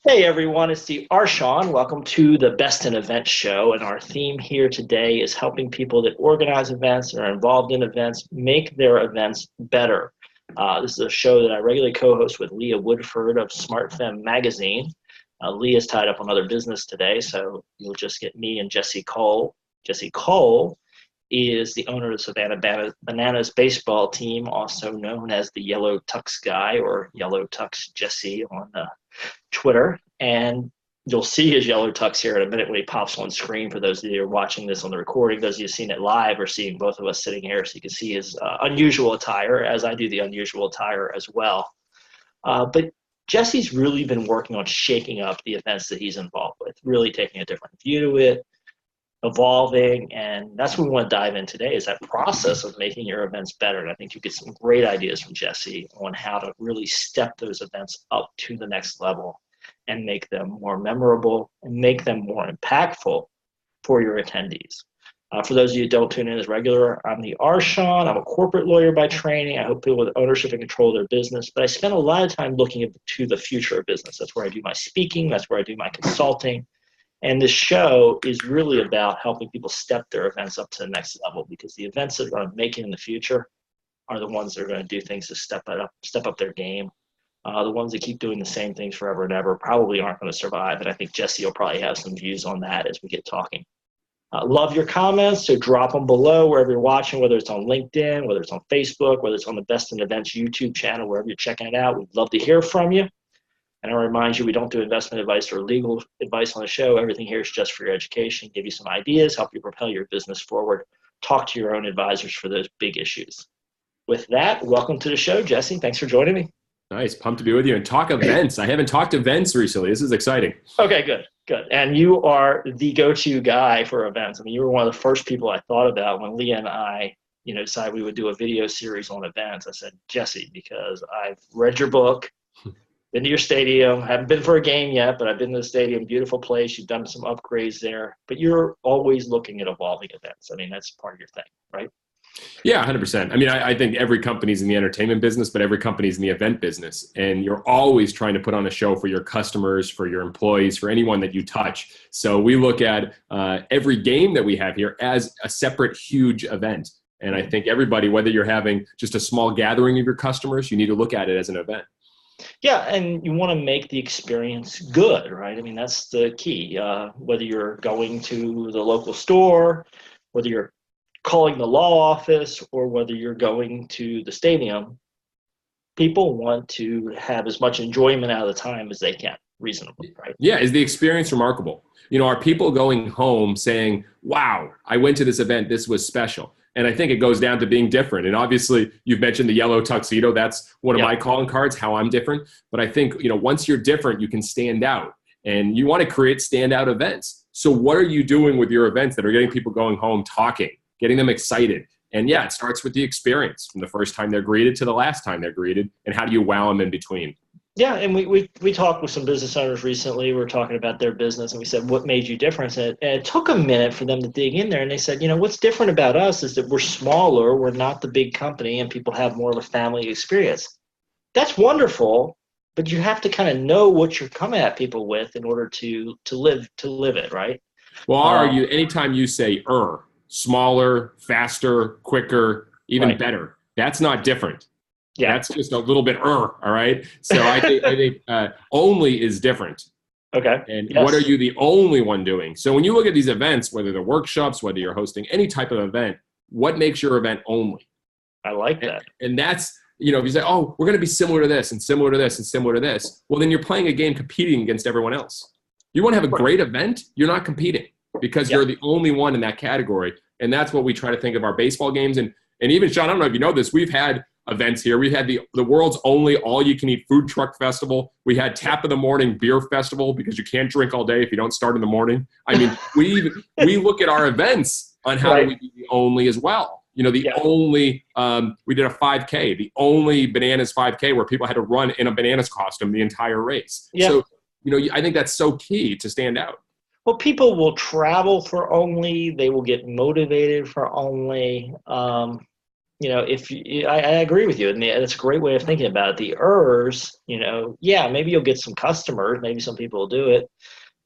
Hey everyone, it's the Shawn. Welcome to the Best in Events show. And our theme here today is helping people that organize events and are involved in events make their events better. This is a show that I regularly co-host with Leah Woodford of Smart Femme magazine. Leah's tied up on other business today, so you'll just get me and Jesse Cole. Jesse Cole is the owner of the Savannah Bananas baseball team, also known as the Yellow Tux guy or Yellow Tux Jesse on Twitter, and you'll see his yellow tux here in a minute when he pops on screen. For those of you who are watching this on the recording, those of you who've seen it live are seeing both of us sitting here, so you can see his unusual attire, as I do the unusual attire as well. But Jesse's really been working on shaking up the events that he's involved with, really taking a different view to it, evolving, and that's what we want to dive in today, is that process of making your events better. And I think you get some great ideas from Jesse on how to really step those events up to the next level and make them more memorable and make them more impactful for your attendees. For those of you who don't tune in as regular, I'm the Shawn. I'm a corporate lawyer by training. I help people with ownership and control of their business, but I spend a lot of time looking to the future of business. That's where I do my speaking. That's where I do my consulting. And this show is really about helping people step their events up to the next level, because the events that are going to make it in the future are the ones that are going to do things to step up their game. The ones that keep doing the same things forever and ever probably aren't going to survive. And I think Jesse will probably have some views on that as we get talking. Love your comments, so drop them below wherever you're watching, whether it's on LinkedIn, whether it's on Facebook, whether it's on the Best in Events YouTube channel, wherever you're checking it out. We'd love to hear from you. And I remind you, we don't do investment advice or legal advice on the show. Everything here is just for your education, give you some ideas, help you propel your business forward, talk to your own advisors for those big issues. With that, welcome to the show, Jesse. Thanks for joining me. Nice. Pumped to be with you and talk events. I haven't talked events recently. This is exciting. Okay, good. And you are the go-to guy for events. I mean, you were one of the first people I thought about when Leah and I, decided we would do a video series on events. I said, Jesse, because I've read your book, been to your stadium, haven't been for a game yet, but I've been to the stadium, beautiful place. You've done some upgrades there, but you're always looking at evolving events. I mean, that's part of your thing, right? Yeah, 100%. I mean, I think every company's in the entertainment business, but every company's in the event business. And you're always trying to put on a show for your customers, for your employees, for anyone that you touch. So we look at every game that we have here as a separate, huge event. And I think everybody, whether you're having just a small gathering of your customers, you need to look at it as an event. Yeah, and you want to make the experience good, right? I mean, that's the key. Whether you're going to the local store, whether you're calling the law office, or whether you're going to the stadium, people want to have as much enjoyment out of the time as they can, reasonably, right? Yeah, is the experience remarkable? Are people going home saying, wow, I went to this event, this was special? And I think it goes down to being different. And obviously, you've mentioned the yellow tuxedo. That's one of my calling cards, how I'm different. But I think, once you're different, you can stand out. And you want to create standout events. So what are you doing with your events that are getting people going home talking, getting them excited? And yeah, it starts with the experience from the first time they're greeted to the last time they're greeted. And how do you wow them in between? Yeah, and we talked with some business owners recently. We were talking about their business, and we said, what made you different? And it took a minute for them to dig in there, and they said, what's different about us is that we're smaller, we're not the big company, and people have more of a family experience. That's wonderful, but you have to kind of know what you're coming at people with in order to live it, right? Well, I'll argue anytime you say smaller, faster, quicker, even better, that's not different. Yeah, that's just a little bit all right? So I think only is different. Okay. And what are you the only one doing? So when you look at these events, whether they're workshops, whether you're hosting any type of event, what makes your event only? I like that. And that's, if you say, oh, we're going to be similar to this and similar to this and similar to this, well, then you're playing a game competing against everyone else. You want to have a great event, you're not competing because you're the only one in that category. And that's what we try to think of our baseball games. And even, Shawn, I don't know if you know this, we've had events here. We had the world's only all-you-can-eat food truck festival. We had Tap of the Morning beer festival because you can't drink all day if you don't start in the morning. I mean, we look at our events on how do we be the only as well. Only, we did a 5K, the only Bananas 5K where people had to run in a Bananas costume the entire race. Yeah. So, I think that's so key to stand out. Well, people will travel for only, they will get motivated for only. I agree with you, and it's a great way of thinking about it. The ERS, yeah, maybe you'll get some customers, maybe some people will do it,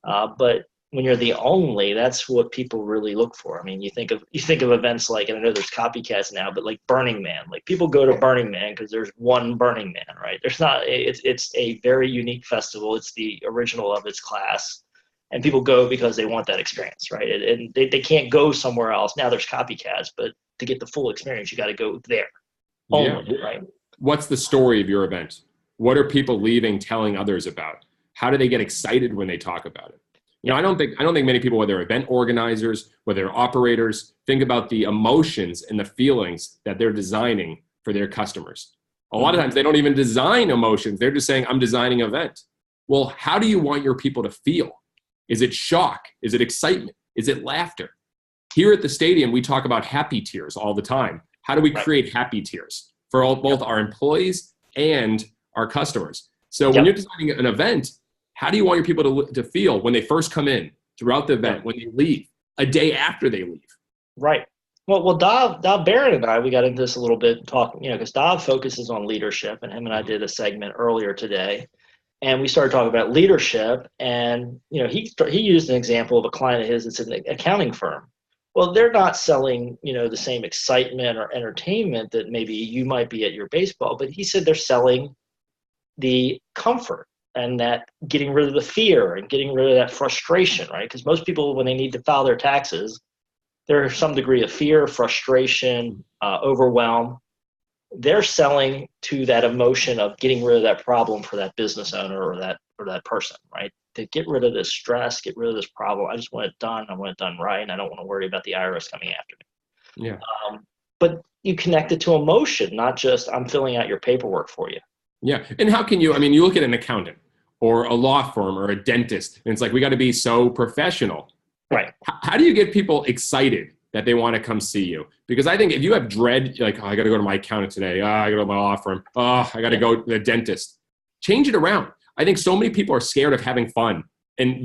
but when you're the only, that's what people really look for. I mean, you think of events like, and I know there's copycats now, but like Burning Man, like people go to Burning Man because there's one Burning Man, right? There's not. It's a very unique festival. It's the original of its class, and people go because they want that experience, right? And they can't go somewhere else. Now there's copycats, but to get the full experience, you got to go there only, right? What's the story of your event? What are people leaving telling others about? How do they get excited when they talk about it? I don't think many people, whether event organizers, whether they're operators, think about the emotions and the feelings that they're designing for their customers. A lot of times they don't even design emotions. They're just saying, I'm designing an event. Well, how do you want your people to feel? Is it shock? Is it excitement? Is it laughter? Here at the stadium, we talk about happy tears all the time. How do we create happy tears for both our employees and our customers? So when you're designing an event, how do you want your people to feel when they first come in, throughout the event, when they leave, a day after they leave? Right. Well, Dob Barrett and I, we got into this a little bit talking, because Dob focuses on leadership, and him and I did a segment earlier today, and we started talking about leadership, and he used an example of a client of his that's an accounting firm. Well, they're not selling, the same excitement or entertainment that maybe you might be at your baseball, but he said they're selling the comfort and that getting rid of the fear and getting rid of that frustration, right? Because most people, when they need to file their taxes, there's some degree of fear, frustration, overwhelm. They're selling to that emotion of getting rid of that problem for that business owner or that person, right? To get rid of this stress, get rid of this problem. I just want it done. I want it done right. And I don't want to worry about the IRS coming after me. Yeah. But you connect it to emotion, not just I'm filling out your paperwork for you. Yeah. And how can you look at an accountant or a law firm or a dentist, and it's like, we got to be so professional. Right. How do you get people excited that they want to come see you? Because I think if you have dread, like, I got to go to my accountant today. I got to go to my law firm. I got to go to the dentist. Change it around. I think so many people are scared of having fun. And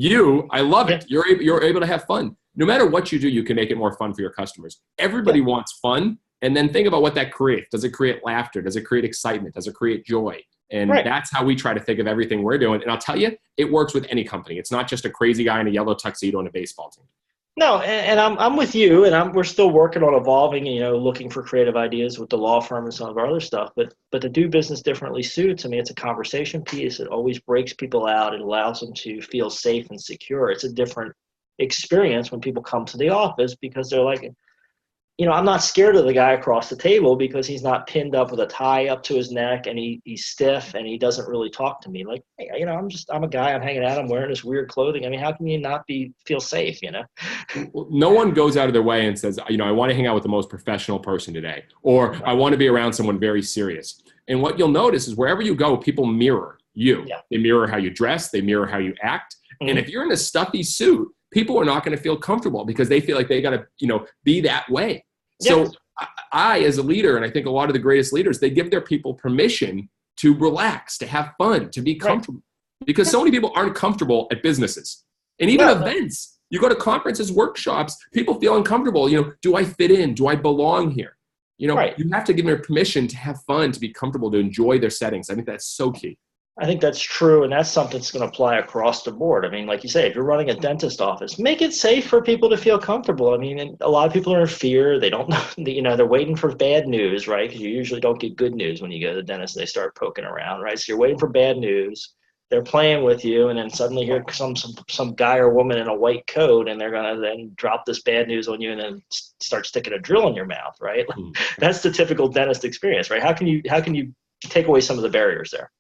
I love it. You're able to have fun. No matter what you do, you can make it more fun for your customers. Everybody wants fun. And then think about what that creates. Does it create laughter? Does it create excitement? Does it create joy? And that's how we try to think of everything we're doing. And I'll tell you, it works with any company. It's not just a crazy guy in a yellow tuxedo on a baseball team. No, and I'm with you, and we're still working on evolving, looking for creative ideas with the law firm and some of our other stuff. But to do business differently suited to me, it's a conversation piece. It always breaks people out. It allows them to feel safe and secure. It's a different experience when people come to the office because they're like, I'm not scared of the guy across the table because he's not pinned up with a tie up to his neck and he's stiff and he doesn't really talk to me. Like, hey, I'm a guy, I'm hanging out, I'm wearing this weird clothing. I mean, how can you not feel safe, No one goes out of their way and says, I want to hang out with the most professional person today, or I want to be around someone very serious. And what you'll notice is wherever you go, people mirror you. Yeah. They mirror how you dress, they mirror how you act. Mm-hmm. And if you're in a stuffy suit, people are not going to feel comfortable because they feel like they got to, be that way. So I, as a leader, and I think a lot of the greatest leaders, they give their people permission to relax, to have fun, to be comfortable. Because so many people aren't comfortable at businesses. And even events. You go to conferences, workshops, people feel uncomfortable. Do I fit in? Do I belong here? You have to give them permission to have fun, to be comfortable, to enjoy their settings. I think that's so key. I think that's true, and that's something that's going to apply across the board. I mean, like you say, if you're running a dentist office, make it safe for people to feel comfortable. I mean, a lot of people are in fear. They don't know, they're waiting for bad news, right? Because you usually don't get good news when you go to the dentist and they start poking around, right? So you're waiting for bad news. They're playing with you, and then suddenly here comes some guy or woman in a white coat, and they're going to then drop this bad news on you and then start sticking a drill in your mouth, right? That's the typical dentist experience, right? How can you take away some of the barriers there?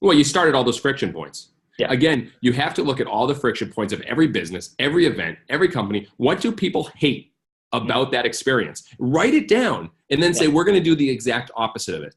Well, you started all those friction points. Yeah. Again, you have to look at all the friction points of every business, every event, every company. What do people hate about that experience? Write it down and then say, we're going to do the exact opposite of it.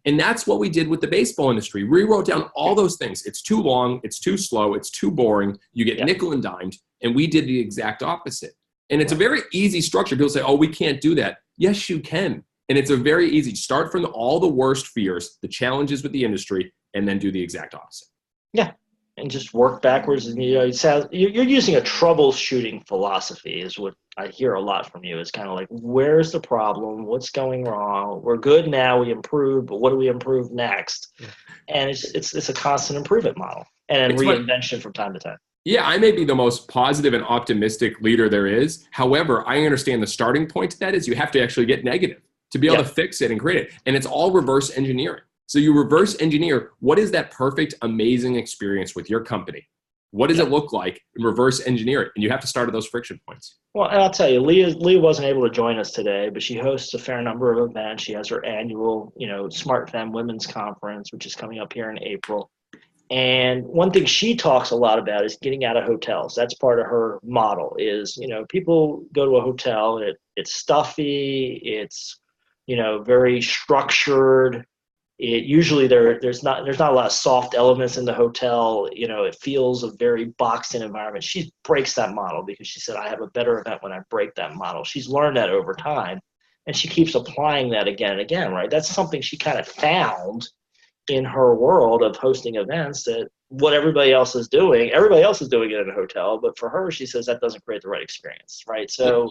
And that's what we did with the baseball industry. We wrote down all those things. It's too long. It's too slow. It's too boring. You get nickel and dimed. And we did the exact opposite. And it's a very easy structure. People say, we can't do that. Yes, you can. And it's a very easy, start from all the worst fears, the challenges with the industry, and then do the exact opposite. Yeah, and just work backwards. And you're using a troubleshooting philosophy is what I hear a lot from you. It's kind of like, where's the problem? What's going wrong? We're good now. We improved, but what do we improve next? And it's a constant improvement model and It's what, reinvention from time to time. yeah, I may be the most positive and optimistic leader there is. However, I understand the starting point to that is you have to actually get negative to be able Yeah. to fix it and create it. And it's all reverse engineering. So you reverse engineer, what is that perfect, amazing experience with your company? What does Yeah. it look like, and reverse engineer it? And you have to start at those friction points. Well, and I'll tell you, Leah wasn't able to join us today, but she hosts a fair number of events. She has her annual, Smart Femme Women's Conference, which is coming up here in April. And one thing she talks a lot about is getting out of hotels. That's part of her model is, people go to a hotel, it's stuffy, it's, very structured. It usually there's not a lot of soft elements in the hotel. It feels a very boxed in environment. She breaks that model because she said, I have a better event when I break that model. She's learned that over time, and she keeps applying that again and again, right? That's something she kind of found in her world of hosting events, that what everybody else is doing it in a hotel, but for her, she says that doesn't create the right experience, right? So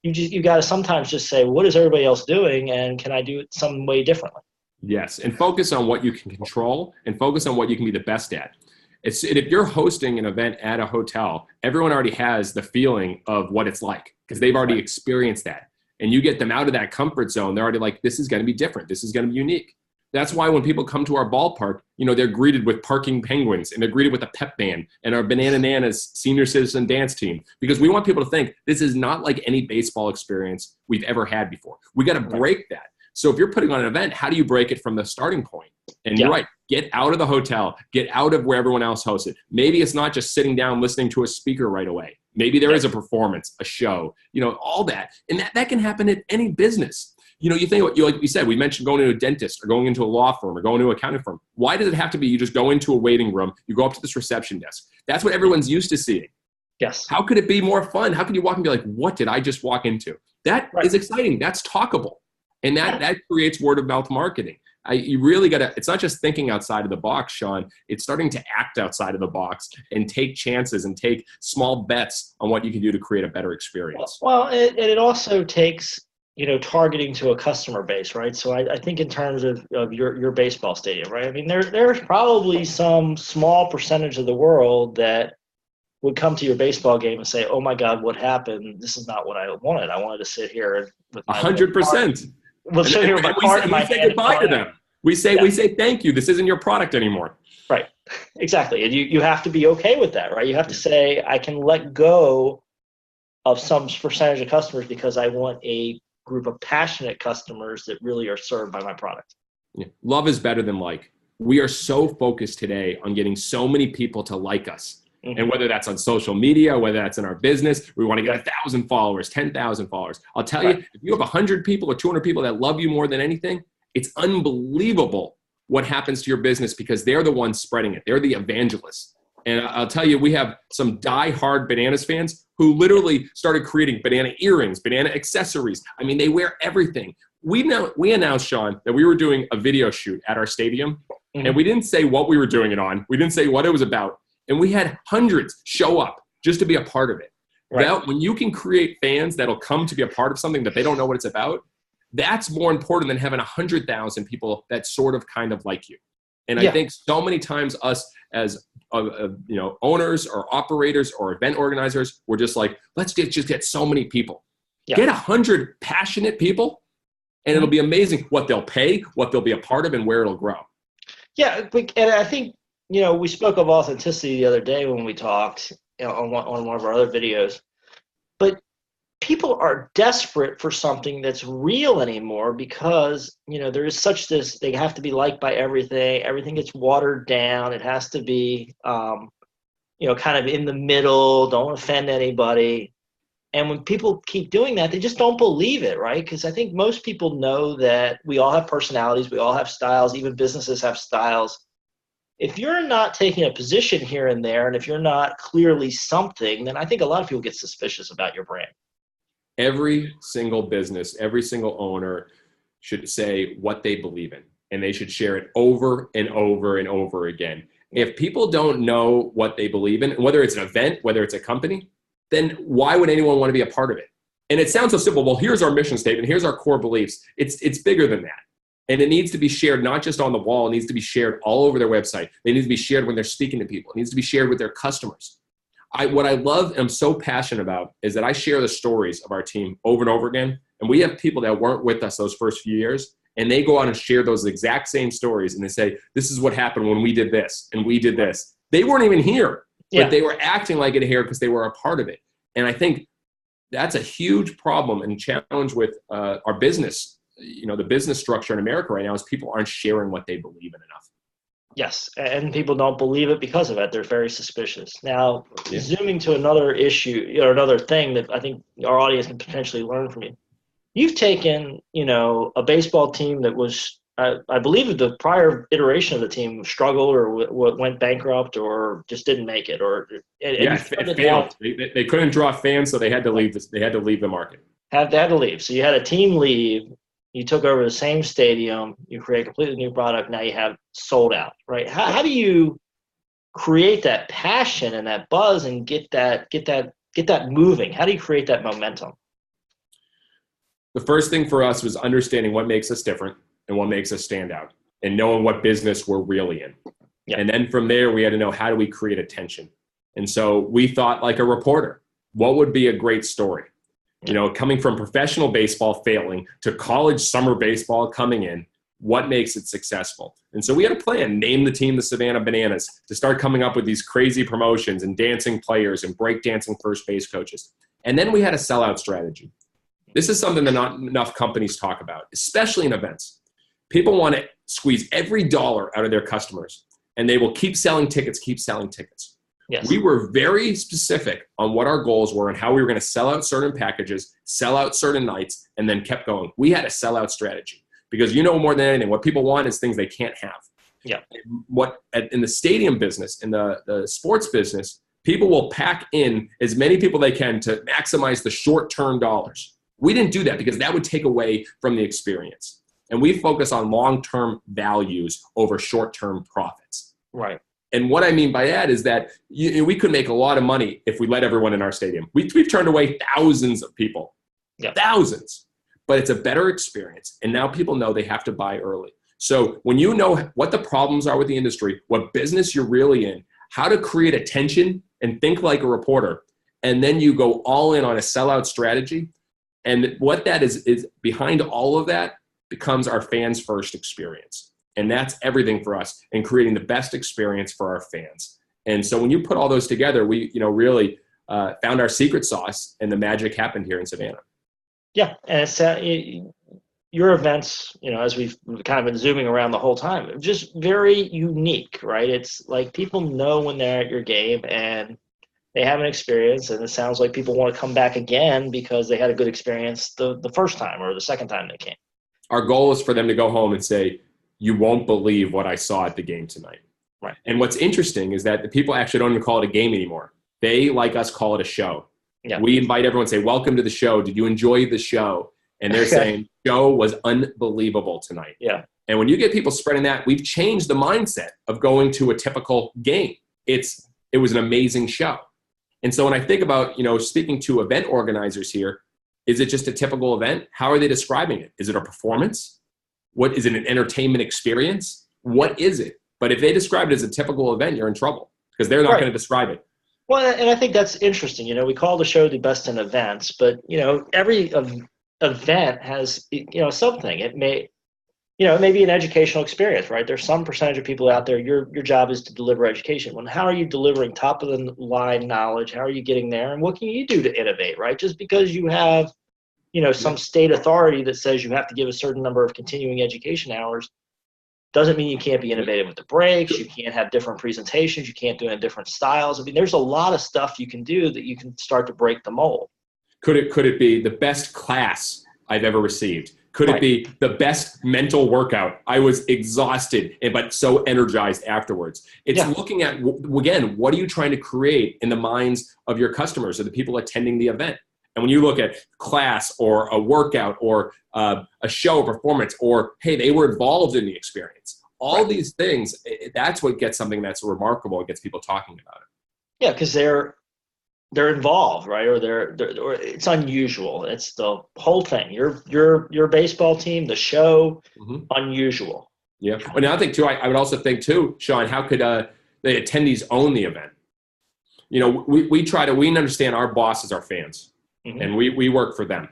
you got to sometimes just say, what is everybody else doing, and can I do it some way differently? Yes, and focus on what you can control and focus on what you can be the best at. And if you're hosting an event at a hotel, everyone already has the feeling of what it's like because they've already experienced that. And you get them out of that comfort zone, they're already like, this is going to be different. This is going to be unique. That's why when people come to our ballpark, they're greeted with parking penguins and they're greeted with a pep band and our Bananas senior citizen dance team, because we want people to think this is not like any baseball experience we've ever had before. We got to break that. So if you're putting on an event, how do you break it from the starting point? And you're right, get out of the hotel, get out of where everyone else hosts it. Maybe it's not just sitting down listening to a speaker right away. Maybe there is a performance, a show, all that. And that can happen at any business. You think what like you said, we mentioned going to a dentist or going into a law firm or going to an accounting firm. Why does it have to be you just go into a waiting room, you go up to this reception desk? That's what everyone's used to seeing. Yes. How could it be more fun? How could you walk and be like, what did I just walk into? That is exciting. That's talkable. And that creates word of mouth marketing. You really got to, it's not just thinking outside of the box, Shawn. It's starting to act outside of the box and take chances and take small bets on what you can do to create a better experience. Well, it also takes, targeting to a customer base, right? So I think in terms of your baseball stadium, right? I mean, there's probably some small percentage of the world that would come to your baseball game and say, oh my God, what happened? This is not what I wanted. I wanted to sit here with my 100%. We'll sit here with my card in my hand. We say goodbye to them. We say thank you. This isn't your product anymore. Right. Exactly. And you have to be okay with that, right? You have to say, I can let go of some percentage of customers because I want a group of passionate customers that really are served by my product. Yeah. Love is better than like. We are so focused today on getting so many people to like us. Mm-hmm. And whether that's on social media, whether that's in our business, we want to get 1,000 followers, 10,000 followers. I'll tell you, if you have 100 people or 200 people that love you more than anything, it's unbelievable what happens to your business because they're the ones spreading it. They're the evangelists. And I'll tell you, we have some die-hard Bananas fans who literally started creating banana earrings, banana accessories. I mean, they wear everything. We announced, Shawn, that we were doing a video shoot at our stadium, and we didn't say what we were doing it on. We didn't say what it was about. And we had hundreds show up just to be a part of it. Right. Now, when you can create fans that'll come to be a part of something that they don't know what it's about, that's more important than having 100,000 people that sort of kind of like you. And I think so many times us as owners or operators or event organizers, we're just like, let's just get so many people. Yeah. Get 100 passionate people, and it'll be amazing what they'll pay, what they'll be a part of, and where it'll grow. Yeah, and I think, we spoke of authenticity the other day when we talked on one of our other videos. But people are desperate for something that's real anymore because, there is such this, they have to be liked by everything. Everything gets watered down. It has to be, kind of in the middle, don't offend anybody. And when people keep doing that, they just don't believe it, right? Because I think most people know that we all have personalities. We all have styles. Even businesses have styles. If you're not taking a position here and there, and if you're not clearly something, then I think a lot of people get suspicious about your brand. Every single business, every single owner should say what they believe in, and they should share it over and over and over again. If people don't know what they believe in, whether it's an event, whether it's a company, then why would anyone want to be a part of it? And it sounds so simple. Well, here's our mission statement. Here's our core beliefs. It's bigger than that. And it needs to be shared not just on the wall. It needs to be shared all over their website. They need to be shared when they're speaking to people. It needs to be shared with their customers. What I love and I'm so passionate about is that I share the stories of our team over and over again. And we have people that weren't with us those first few years, and they go out and share those exact same stories. And they say, this is what happened when we did this and we did this. They weren't even here, but they were acting like it here because they were a part of it. And I think that's a huge problem and challenge with our business. The business structure in America right now is people aren't sharing what they believe in enough. Yes, and people don't believe it because of it. They're very suspicious. Now, zooming to another issue or another thing that I think our audience can potentially learn from you. You've taken, a baseball team that was, I believe the prior iteration of the team struggled or went bankrupt or just didn't make it. It failed. They couldn't draw fans, so they had to leave. They had to leave the market. Had to leave. So you had a team leave. You took over the same stadium. You create a completely new product. Now you have sold out, right? How do you create that passion and that buzz and get that moving? How do you create that momentum? The first thing for us was understanding what makes us different and what makes us stand out, and knowing what business we're really in. Yep. And then from there, we had to know, how do we create attention? And so we thought like a reporter. What would be a great story? Coming from professional baseball failing to college summer baseball coming in, what makes it successful? And so we had a plan, name the team the Savannah Bananas, to start coming up with these crazy promotions and dancing players and breakdancing first base coaches. And then we had a sellout strategy. This is something that not enough companies talk about, especially in events. People want to squeeze every dollar out of their customers, and they will keep selling tickets. Yes. We were very specific on what our goals were and how we were going to sell out certain packages, sell out certain nights, and then kept going. We had a sellout strategy because more than anything, what people want is things they can't have. Yeah. In the stadium business, in the sports business, people will pack in as many people they can to maximize the short-term dollars. We didn't do that because that would take away from the experience. And we focus on long-term values over short-term profits. Right. And what I mean by that is that we could make a lot of money if we let everyone in our stadium. We've turned away thousands of people, thousands, but it's a better experience. And now people know they have to buy early. So when you know what the problems are with the industry, what business you're really in, how to create attention and think like a reporter, and then you go all in on a sellout strategy. And what that is behind all of that becomes our fans first experience. And that's everything for us in creating the best experience for our fans. And so when you put all those together, we really found our secret sauce, and the magic happened here in Savannah. Yeah, and it's your events, as we've kind of been zooming around the whole time, just very unique, right? It's like people know when they're at your game and they have an experience, and it sounds like people want to come back again because they had a good experience the first time or the second time they came. Our goal is for them to go home and say, you won't believe what I saw at the game tonight. Right. And what's interesting is that the people actually don't even call it a game anymore. They, like us, call it a show. Yeah. We invite everyone to say, welcome to the show. Did you enjoy the show? And they're saying, show was unbelievable tonight. Yeah. And when you get people spreading that, we've changed the mindset of going to a typical game. It was an amazing show. And so when I think about, speaking to event organizers here, is it just a typical event? How are they describing it? Is it a performance? What is it, an entertainment experience? What is it? But if they describe it as a typical event, you're in trouble because they're not going to describe it. Well, and I think that's interesting. We call the show the best in events, but, every event has, something. It may be an educational experience, right? There's some percentage of people out there, your job is to deliver education. Well, how are you delivering top of the line knowledge? How are you getting there? And what can you do to innovate, right? Just because you have some state authority that says you have to give a certain number of continuing education hours doesn't mean you can't be innovative with the breaks. You can't have different presentations. You can't do it in different styles. I mean, there's a lot of stuff you can do that you can start to break the mold. Could it be the best class I've ever received? Could it be the best mental workout? I was exhausted, but so energized afterwards. It's looking at, again, what are you trying to create in the minds of your customers or the people attending the event? And when you look at class or a workout or a show, performance, or, hey, they were involved in the experience, all these things, that's what gets something that's remarkable and gets people talking about it. Yeah, because they're they're involved, right? Or or it's unusual. It's the whole thing. Your baseball team, the show, unusual. Yeah. And I think too, I would also think too, Shawn, how could the attendees own the event? You know, we understand our bosses are fans, and we work for them.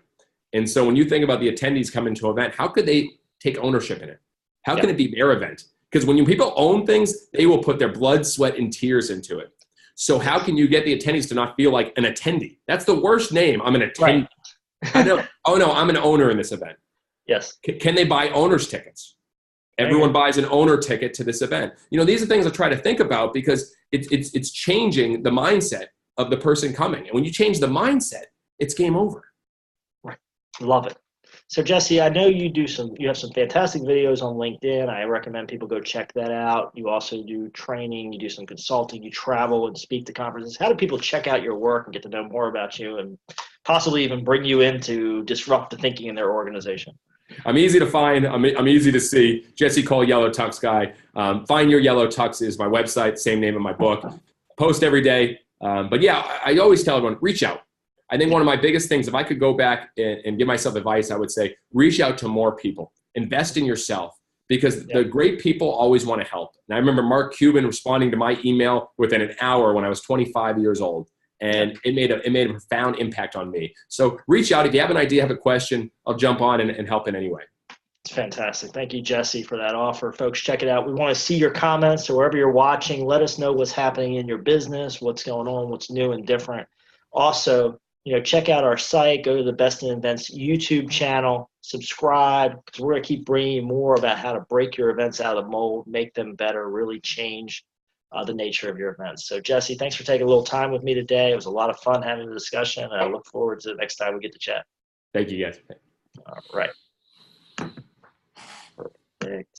And so when you think about the attendees coming to an event, how could they take ownership in it? How can it be their event? Because when people own things, they will put their blood, sweat, and tears into it. So how can you get the attendees to not feel like an attendee? That's the worst name. I'm an attendee. Right. Oh no, I'm an owner in this event. Yes. Can they buy owner's tickets? Everyone buys an owner ticket to this event. You know, these are things I try to think about because it's changing the mindset of the person coming. And when you change the mindset, it's game over. Right. Love it. So Jesse, I know you have some fantastic videos on LinkedIn. I recommend people go check that out. You also do training, you do some consulting, you travel and speak to conferences. How do people check out your work and get to know more about you and possibly even bring you in to disrupt the thinking in their organization? I'm easy to find. I'm easy to see. Jesse Cole, Yellow Tux Guy. Find Your Yellow Tux is my website, same name in my book. Post every day. But yeah, I always tell everyone, reach out. I think one of my biggest things, if I could go back and give myself advice, I would say, reach out to more people. Invest in yourself because the great people always want to help. And I remember Mark Cuban responding to my email within an hour when I was 25 years old. And it made a profound impact on me. So reach out. If you have an idea, have a question, I'll jump on and help in any way. It's fantastic. Thank you, Jesse, for that offer. Folks, check it out. We want to see your comments. So wherever you're watching, let us know what's happening in your business, what's going on, what's new and different. Also, check out our site. Go to the Best in Events YouTube channel. Subscribe because we're going to keep bringing you more about how to break your events out of the mold, make them better, really change the nature of your events. So Jesse, thanks for taking a little time with me today. It was a lot of fun having the discussion, and I look forward to the next time we get to chat. Thank you, guys. All right. Perfect.